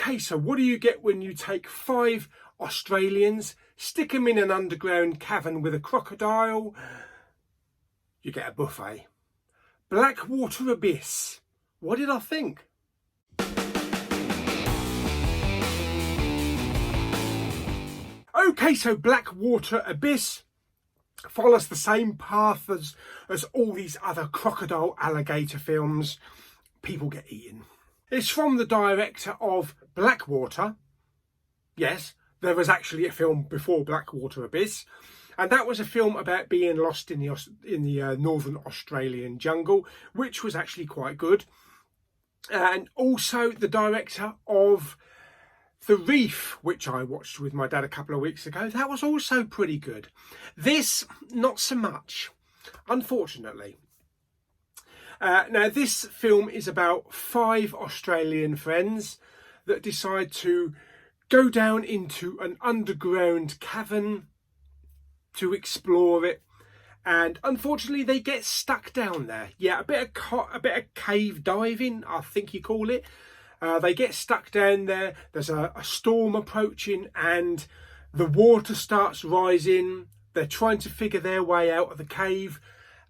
Okay, so what do you get when you take 5 Australians, stick them in an underground cavern with a crocodile? You get a buffet. Blackwater Abyss. What did I think? Okay, so Blackwater Abyss follows the same path as all these other crocodile alligator films. People get eaten. It's from the director of Blackwater. Yes, there was actually a film before Blackwater Abyss, and that was a film about being lost in the northern Australian jungle, which was actually quite good. And also the director of The Reef, which I watched with my dad a couple of weeks ago. That was also pretty good. This, not so much, unfortunately. Now, this film is about 5 Australian friends that decide to go down into an underground cavern to explore it, and unfortunately they get stuck down there. Yeah, a bit of cave diving, I think you call it. They get stuck down there. There's a storm approaching and the water starts rising. They're trying to figure their way out of the cave,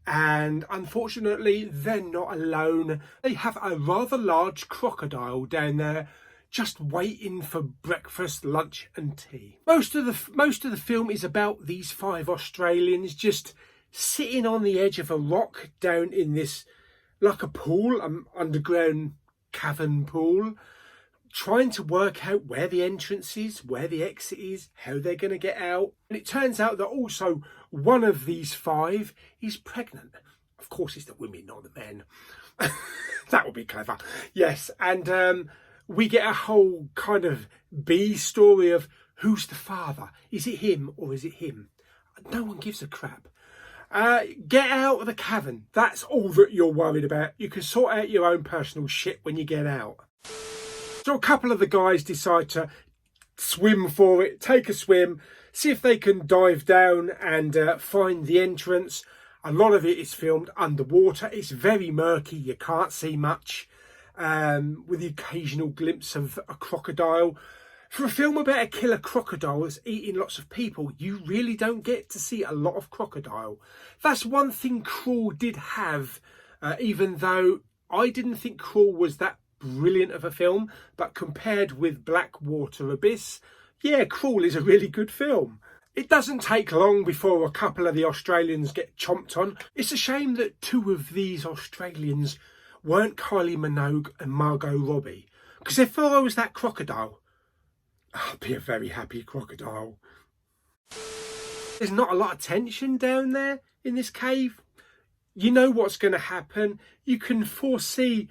and unfortunately they're not alone. They have a rather large crocodile down there just waiting for breakfast, lunch and tea. Most of the film is about these 5 Australians just sitting on the edge of a rock down in this, like a pool, underground cavern pool, trying to work out where the entrance is, where the exit is, how they're going to get out. And it turns out that also one of these 5 is pregnant. Of course, it's the women, not the men. That would be clever. Yes, and we get a whole kind of B story of who's the father. Is it him or is it him? No one gives a crap. Get out of the cavern. That's all that you're worried about. You can sort out your own personal shit when you get out. So a couple of the guys decide to swim for it, take a swim, see if they can dive down and find the entrance. A lot of it is filmed underwater. It's very murky. You can't see much, with the occasional glimpse of a crocodile. For a film about a killer crocodile that's eating lots of people, you really don't get to see a lot of crocodile. That's one thing Crawl did have, even though I didn't think Crawl was that brilliant of a film, but compared with Blackwater Abyss, yeah, Crawl is a really good film. It doesn't take long before a couple of the Australians get chomped on. It's a shame that 2 of these Australians weren't Kylie Minogue and Margot Robbie, because if I was that crocodile, I'd be a very happy crocodile. There's not a lot of tension down there in this cave. You know what's going to happen. You can foresee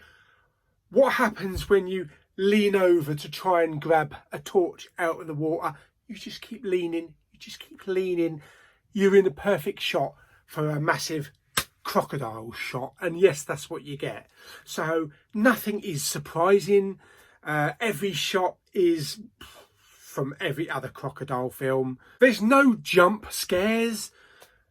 what happens when you lean over to try and grab a torch out of the water. You just keep leaning. You just keep leaning. You're in a perfect shot for a massive crocodile shot. And yes, that's what you get. So nothing is surprising. Every shot is from every other crocodile film. There's no jump scares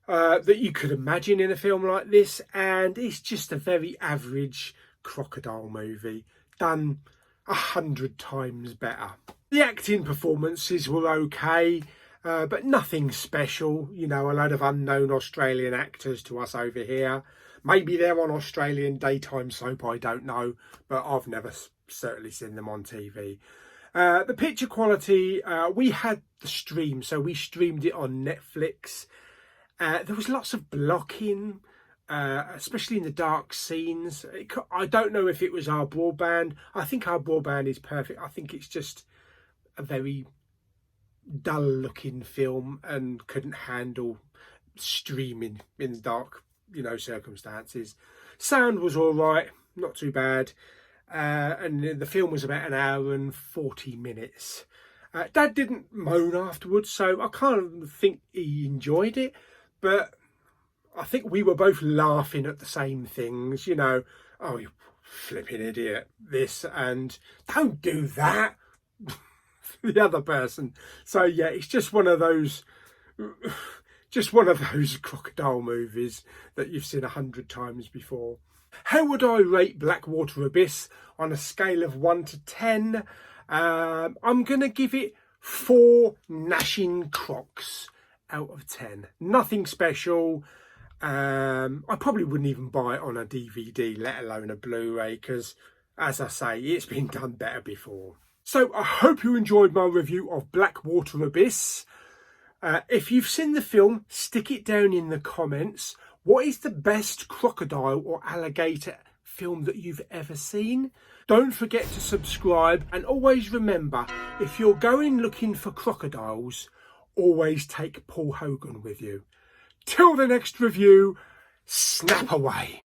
that you could imagine in a film like this, and it's just a very average crocodile movie done 100 times better. The acting performances were okay, but nothing special. You know, a load of unknown Australian actors to us over here. Maybe they're on Australian daytime soap, I don't know, but I've never certainly seen them on TV. The picture quality, we had the stream, so we streamed it on Netflix. There was lots of blocking, especially in the dark scenes. I don't know if it was our broadband. I think our broadband is perfect. I think it's just a very dull looking film and couldn't handle streaming in dark, circumstances. Sound was all right, not too bad. And the film was about 1 hour and 40 minutes. Dad didn't moan afterwards, so I kind of think he enjoyed it, but I think we were both laughing at the same things, oh, you flipping idiot, this, and don't do that, the other person. So yeah, it's just one of those crocodile movies that you've seen 100 times before. How would I rate Blackwater Abyss on a scale of 1 to 10? I'm going to give it 4 gnashing crocs out of 10. Nothing special. I probably wouldn't even buy it on a DVD, let alone a Blu-ray, because, as I say, it's been done better before. So I hope you enjoyed my review of Blackwater Abyss. If you've seen the film, stick it down in the comments. What is the best crocodile or alligator film that you've ever seen? Don't forget to subscribe, and always remember, if you're going looking for crocodiles, always take Paul Hogan with you. Till the next review, snap away.